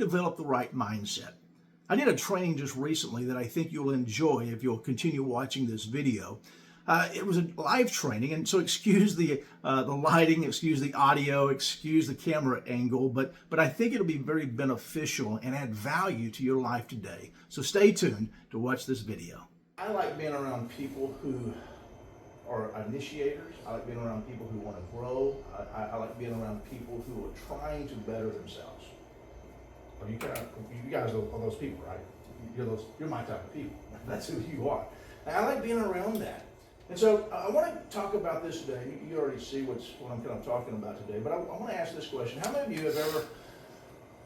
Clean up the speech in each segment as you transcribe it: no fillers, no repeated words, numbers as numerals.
develop the right mindset? I did a training just recently that I think you'll enjoy if you'll continue watching this video. It was a live training, and so excuse the lighting, excuse the audio, excuse the camera angle, but I think it'll be very beneficial and add value to your life today. So stay tuned to watch this video. I like being around people who are initiators. I like being around people who want to grow. I like being around people who are trying to better themselves. You guys are those people, right? You're my type of people. That's who you are. And I like being around that. And so I want to talk about this today. You already see what I'm kind of talking about today, but I want to ask this question. How many of you have ever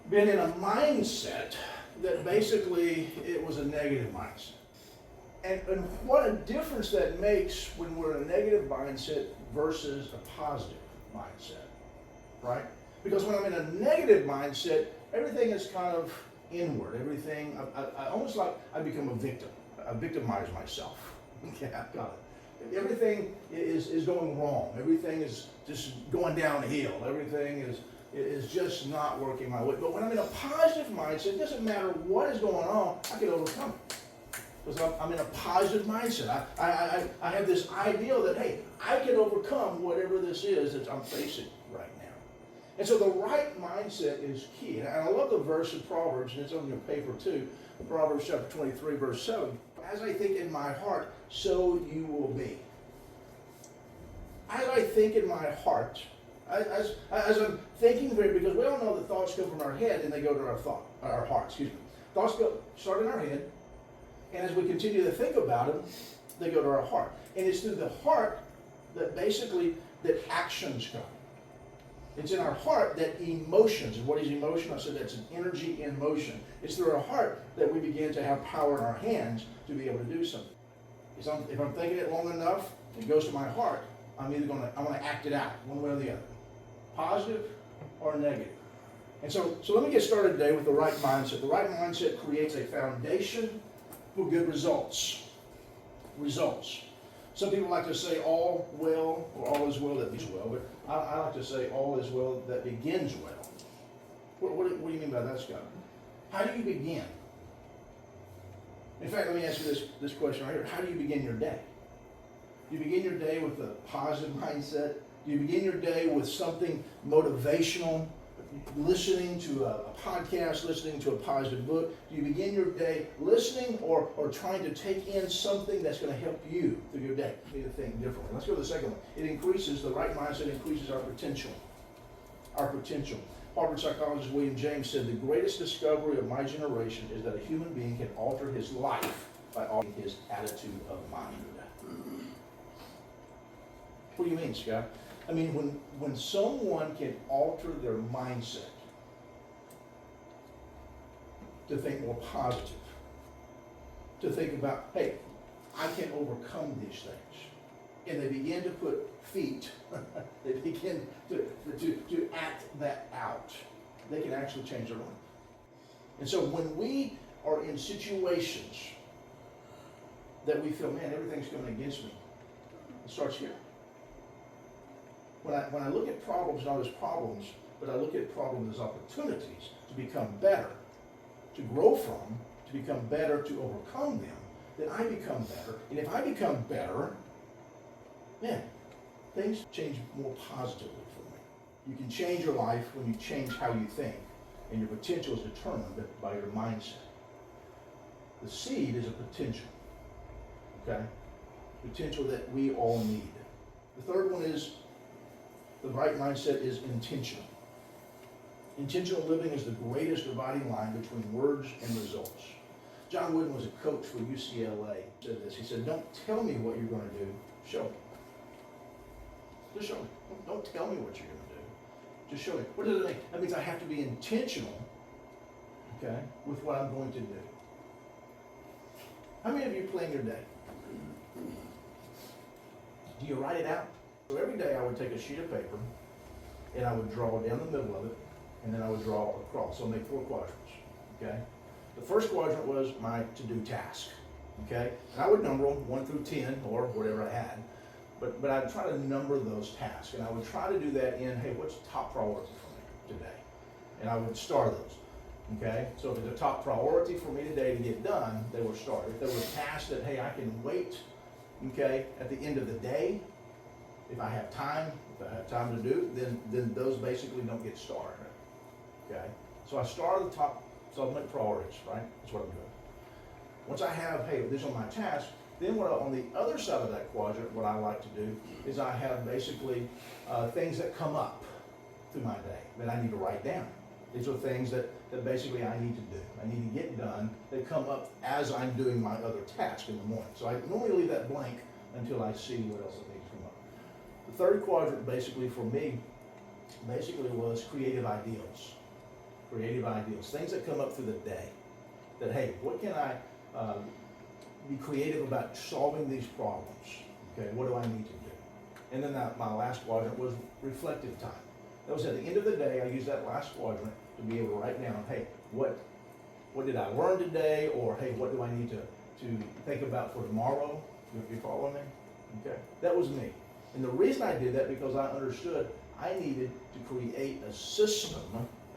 been in a mindset that basically it was a negative mindset? And what a difference that makes when we're in a negative mindset versus a positive mindset, right? Because when I'm in a negative mindset, everything is kind of inward. Everything, I almost like I become a victim. I victimize myself. Okay, I've got it. Everything is going wrong. Everything is just going downhill. Everything is just not working my way. But when I'm in a positive mindset, it doesn't matter what is going on, I can overcome it. Because I'm in a positive mindset. I have this ideal that, hey, I can overcome whatever this is that I'm facing right now. And so the right mindset is key. And I love the verse in Proverbs, and it's on your paper too, Proverbs chapter 23, verse 7. As I think in my heart, so you will be. As I think in my heart, as I'm thinking, because we all know that thoughts come from our head and they go to our heart. Thoughts start in our head, and as we continue to think about them, they go to our heart. And it's through the heart that actions come. It's in our heart that emotions, and what is emotion? I said that's an energy in motion. It's through our heart that we begin to have power in our hands to be able to do something. If I'm thinking it long enough, it goes to my heart, I'm going to act it out, one way or the other. Positive or negative. And so let me get started today with the right mindset. The right mindset creates a foundation for good results. Results. Some people like to say all well, or all is well that begins well, but I like to say all is well that begins well. What do you mean by that, Scott? How do you begin? In fact, let me ask you this question right here. How do you begin your day? Do you begin your day with a positive mindset? Do you begin your day with something motivational? Listening to a podcast, listening to a positive book? Do you begin your day listening or trying to take in something that's going to help you through your day? You need to think differently. Let's go to the second one. The right mindset increases our potential. Our potential. Harvard psychologist William James said, the greatest discovery of my generation is that a human being can alter his life by altering his attitude of mind. What do you mean, Scott? I mean, when someone can alter their mindset to think more positive, to think about, hey, I can overcome these things, and they begin to put feet, they begin to act that out, they can actually change their life. And so when we are in situations that we feel, man, everything's going against me, it starts here. When I look at problems not as problems, but I look at problems as opportunities to become better, to grow from, to become better, to overcome them, then I become better. And if I become better, man, things change more positively for me. You can change your life when you change how you think, and your potential is determined by your mindset. The seed is a potential, okay? Potential that we all need. The third one is the right mindset is intentional. Intentional living is the greatest dividing line between words and results. John Wooden was a coach for UCLA. He said this. He said, don't tell me what you're going to do. Show me. Just show me. Don't tell me what you're going to do. Just show me. What does it mean? That means I have to be intentional, okay, with what I'm going to do. How many of you plan your day? Do you write it out? So every day I would take a sheet of paper and I would draw down the middle of it, and then I would draw across. So I'll make 4 quadrants, okay? The first quadrant was my to-do task, okay? And I would number them 1 through 10 or whatever I had. But I'd try to number those tasks, and I would try to do that in, hey, what's top priority for me today? And I would star those. Okay, so if it's a top priority for me today to get done, they will start. If there was tasks that, hey, I can wait, okay, at the end of the day, if I have time to do, then those basically don't get started. Okay, so I start at the top, so I make priorities, right? That's what I'm doing. Once I have, hey, these are my tasks, then on the other side of that quadrant, what I like to do is I have basically things that come up through my day that I need to write down. These are things that basically I need to do. I need to get done. They come up as I'm doing my other task in the morning. So I normally leave that blank until I see what else that needs to come up. The third quadrant basically for me was creative ideals. Creative ideals, things that come up through the day. That, hey, what can I be creative about solving these problems? Okay, what do I need to do? And then my last quadrant was reflective time. That was at the end of the day, I used that last quadrant to be able to write down, hey, what did I learn today? Or, hey, what do I need to think about for tomorrow? If you follow me? Okay, that was me. And the reason I did that because I understood I needed to create a system,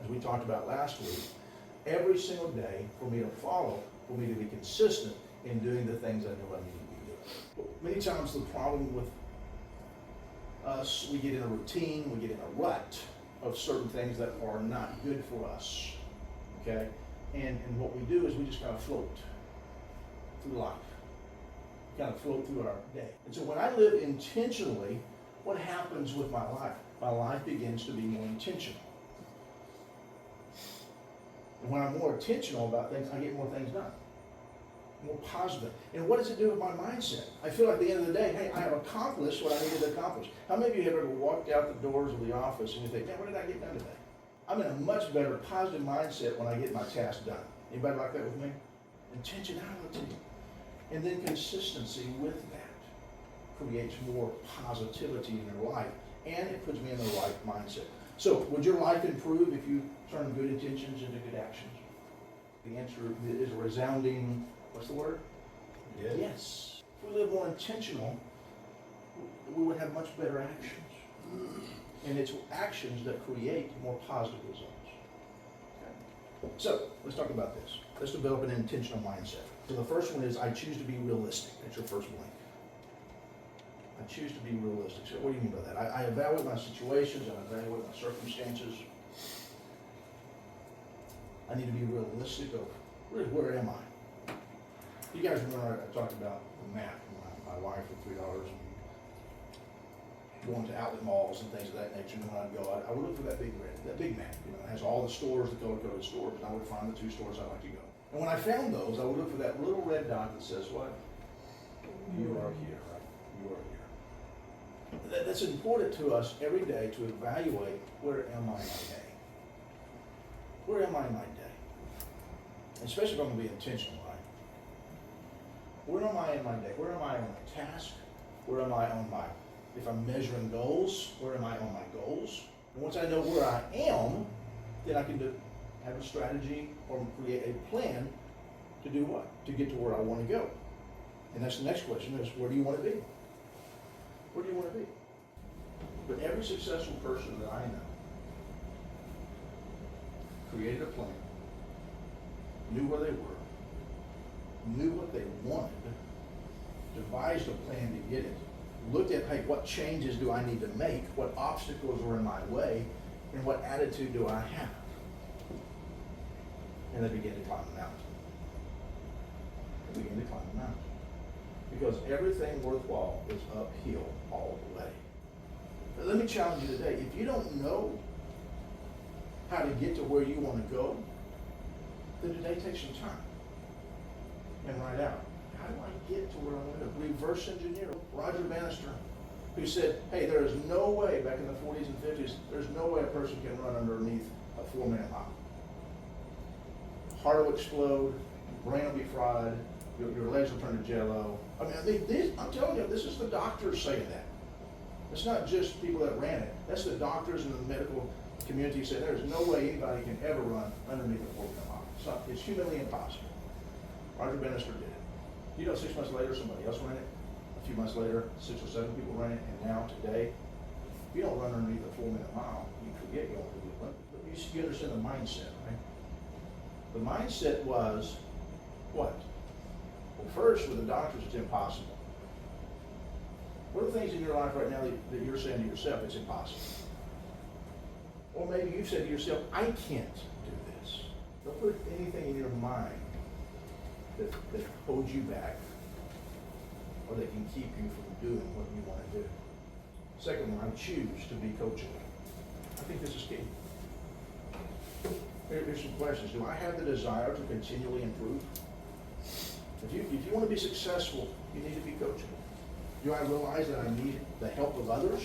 as we talked about last week, every single day for me to follow, for me to be consistent in doing the things I know I need to be doing. Many times the problem with us, we get in a routine, we get in a rut of certain things that are not good for us, okay? And what we do is we just kind of float through life, kind of float through our day. And so when I live intentionally, what happens with my life? My life begins to be more intentional. And when I'm more intentional about things, I get more things done. More positive. And what does it do with my mindset? I feel like at the end of the day, hey, I have accomplished what I needed to accomplish. How many of you have ever walked out the doors of the office and you think, man, what did I get done today? I'm in a much better positive mindset when I get my task done. Anybody like that with me? Intentionality. And then consistency with that creates more positivity in your life, and it puts me in the right mindset. So, would your life improve if you turn good intentions into good actions? The answer is a resounding, what's the word? Yes. If we live more intentional, we would have much better actions. And it's actions that create more positive results. Okay. So, let's talk about this. Let's develop an intentional mindset. So the first one is, I choose to be realistic. That's your first blank. I choose to be realistic. So what do you mean by that? I evaluate my situations, I evaluate my circumstances. I need to be realistic of where am I? You guys remember I talked about the map, my wife with $3 and going to outlet malls and things of that nature. And when I'd go, I would look for that big map. You know, it has all the stores, the color-coded stores, and I would find the 2 stores I'd like to go. And when I found those, I would look for that little red dot that says what? You are here, right? You are here. That's important to us every day to evaluate, where am I in my day? Where am I in my day? Especially if I'm going to be intentional, right? Where am I in my day? Where am I on my task? Where am I on my, if I'm measuring goals, where am I on my goals? And once I know where I am, then I can have a strategy or create a plan to do what? To get to where I want to go. And that's the next question is, where do you want to be? Where do you want to be? But every successful person that I know created a plan, knew where they were, knew what they wanted, devised a plan to get it, looked at, hey, what changes do I need to make, what obstacles are in my way, and what attitude do I have? And they begin to climb the mountain. They begin to climb the mountain. Because everything worthwhile is uphill all the way. But let me challenge you today. If you don't know how to get to where you want to go, then today take some time and write out, how do I get to where I want to go? Reverse engineer. Roger Bannister, who said, hey, there is no way, back in the 40s and 50s, there's no way a person can run underneath a 4-minute mile. Heart will explode, brain will be fried, your legs will turn to jello. I mean, I'm telling you, this is the doctors saying that. It's not just people that ran it. That's the doctors and the medical community saying there's no way anybody can ever run underneath a 4-minute mile. It's humanly impossible. Roger Bannister did it. You know, 6 months later, somebody else ran it. A few months later, 6 or 7 people ran it. And now, today, if you don't run underneath a 4-minute mile, you forget you don't do it. But you understand the mindset, right? The mindset was what? Well, first, with the doctors, it's impossible. What are the things in your life right now that you're saying to yourself, it's impossible? Or maybe you've said to yourself, I can't do this. Don't put anything in your mind that holds you back or that can keep you from doing what you want to do. Second one, I choose to be coachable. I think this is key. Here's some questions. Do I have the desire to continually improve? If you want to be successful, you need to be coachable. Do I realize that I need the help of others?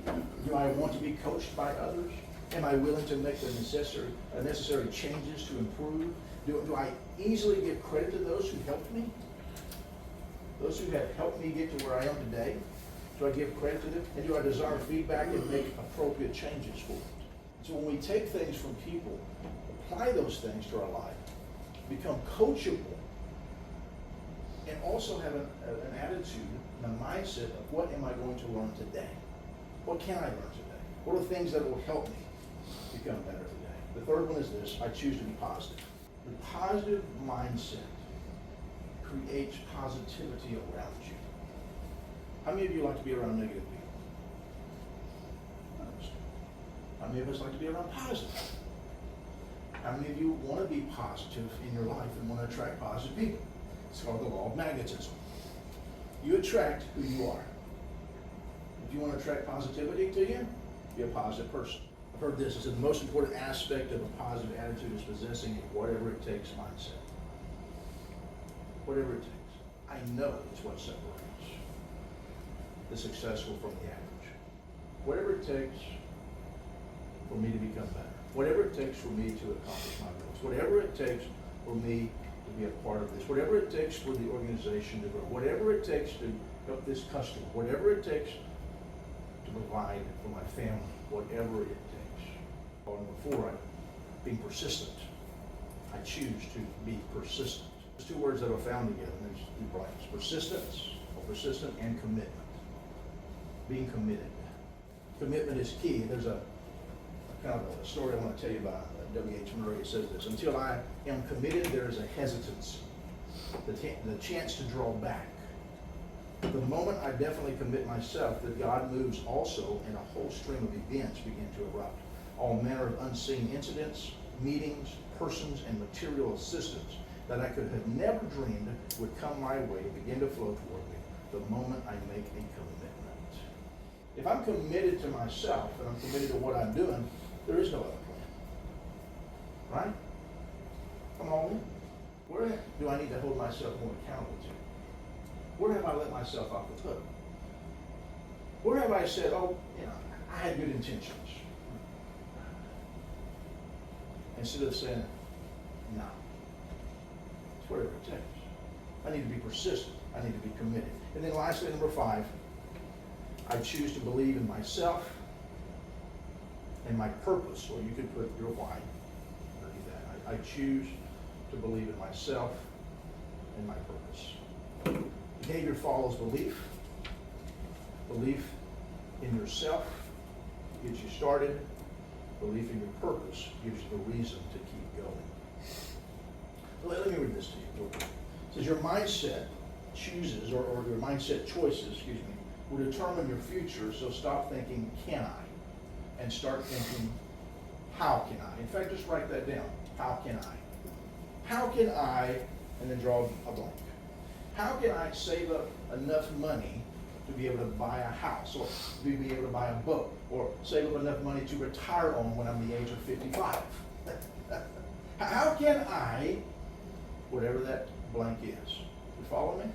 Do I want to be coached by others? Am I willing to make the necessary changes to improve? Do I easily give credit to those who helped me? Those who have helped me get to where I am today? Do I give credit to them? And do I desire feedback and make appropriate changes for it? So when we take things from people, apply those things to our life, become coachable, and also have an attitude and a mindset of what am I going to learn today? What can I learn today? What are the things that will help me become better today? The third one is this: I choose to be positive. The positive mindset creates positivity around you. How many of you like to be around negative people? How many of us like to be around positive? How many of you want to be positive in your life and want to attract positive people? It's called the law of magnetism. You attract who you are. If you want to attract positivity to you, be a positive person. I've heard this. It's the most important aspect of a positive attitude is possessing a whatever it takes mindset. Whatever it takes. I know it's what separates the successful from the average. Whatever it takes for me to become better. Whatever it takes for me to accomplish my goals. Whatever it takes for me to be a part of this. Whatever it takes for the organization to grow. Whatever it takes to help this customer. Whatever it takes to provide for my family. Whatever it takes. Before, being persistent. I choose to be persistent. There's two words that are found together. There's two blanks. Persistence, or persistent, and commitment. Being committed. Commitment is key. There's a kind of a story I want to tell you about. W.H. Murray says this: until I am committed, there is a hesitancy, the chance to draw back. But the moment I definitely commit myself, that God moves also, and a whole stream of events begin to erupt. All manner of unseen incidents, meetings, persons, and material assistance that I could have never dreamed would come my way, begin to flow toward me the moment I make a commitment. If I'm committed to myself and I'm committed to what I'm doing, there is no other plan. Right? I'm all in. Where do I need to hold myself more accountable to? Where have I let myself off the hook? Where have I said, oh, I had good intentions? Instead of saying, no. It's whatever it takes. I need to be persistent. I need to be committed. And then lastly, number 5, I choose to believe in myself and my purpose, or you could put your why underneath that. I choose to believe in myself and my purpose. Behavior follows belief. Belief in yourself gets you started. Belief in your purpose gives you the reason to keep going. Let me read this to you. It says your mindset choices, or your mindset choices, will determine your future, so stop thinking, can I? And start thinking, how can I? In fact, just write that down. How can I? How can I, and then draw a blank. How can I save up enough money to be able to buy a house, or to be able to buy a boat, or save up enough money to retire on when I'm the age of 55? How can I, whatever that blank is? You follow me?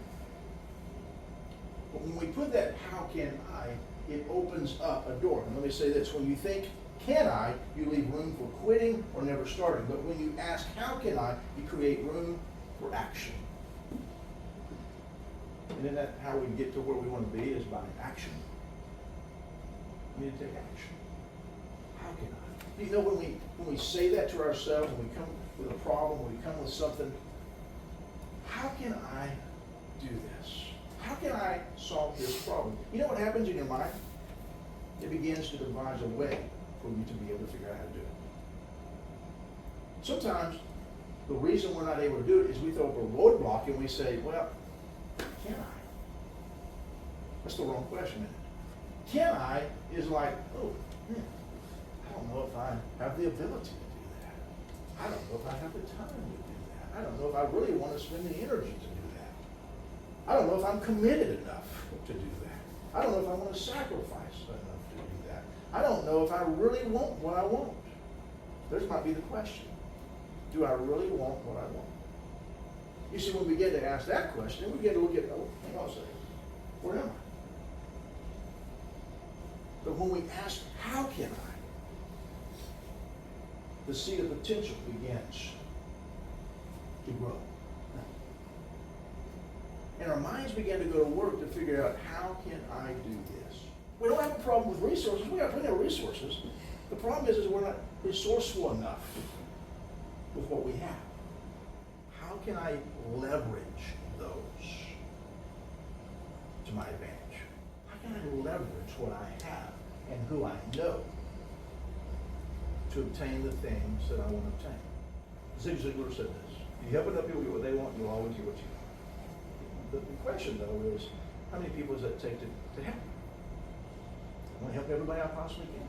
When we put that how can I, it opens up a door. And let me say this: when you think can I, you leave room for quitting or never starting. But when you ask how can I, you create room for action. And isn't that how we get to where we want to be, is by action? We need to take action. How can I? You know, when we say that to ourselves, when we come with a problem, when we come with something, how can I do this? How can I solve this problem? You know what happens in your mind? It begins to devise a way for you to be able to figure out how to do it. Sometimes the reason we're not able to do it is we throw up a roadblock and we say, well, can I? That's the wrong question, isn't it? Can I is like, oh, I don't know if I have the ability to do that. I don't know if I have the time to do that. I don't know if I really want to spend the energy to do that. I don't know if I'm committed enough to do that. I don't know if I want to sacrifice enough to do that. I don't know if I really want what I want. This might be the question. Do I really want what I want? You see, when we get to ask that question, we get to look at, oh, hang on a second, where am I? But when we ask, how can I? The seed of potential begins to grow. And our minds begin to go to work to figure out, how can I do this? We don't have a problem with resources. We have plenty of resources. The problem is we're not resourceful enough with what we have. How can I leverage those to my advantage? How can I leverage what I have and who I know to obtain the things that I want to obtain? Zig Ziglar said this: you help enough people get what they want, you'll always get what you want. The question, though, is how many people does that take to help? I want to help everybody I possibly can.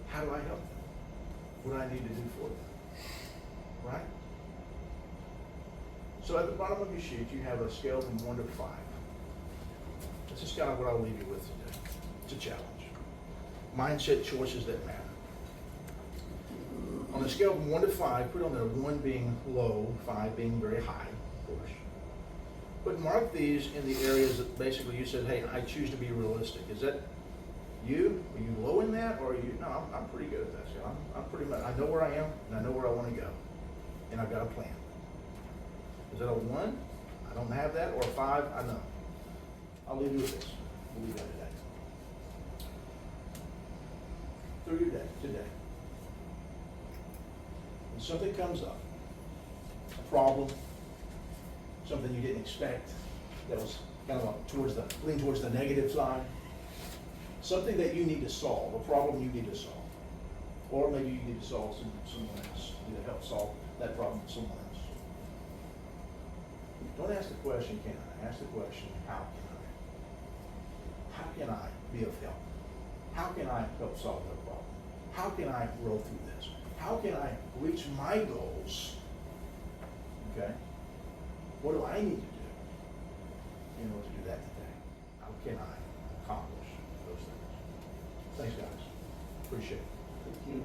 How do I help them? What do I need to do for them? Right? So at the bottom of your sheet, you have a scale from 1 to 5. This is kind of what I'll leave you with today. It's a challenge. Mindset choices that matter. On a scale from 1 to 5, put on there 1 being low, 5 being very high, of course. But mark these in the areas that basically you said, hey, I choose to be realistic. Is that you? Are you low in that? Or are you, no, I'm pretty good at that. So I'm pretty much, I know where I am, and I know where I want to go. And I've got a plan. Is that a 1? I don't have that. Or a 5? I know. I'll leave you with this. We'll leave that today. Through your day, today. When something comes up, a problem, something you didn't expect, that was kind of lean towards the negative side, something that you need to solve, a problem you need to solve. Or maybe you need to solve someone else. You need to help solve that problem with someone else. Don't ask the question, can I? Ask the question, how can I? How can I be of help? How can I help solve their problem? How can I grow through this? How can I reach my goals? Okay? What do I need to do in order to do that today? How can I accomplish those things? Thanks, guys. Appreciate it. Thank you.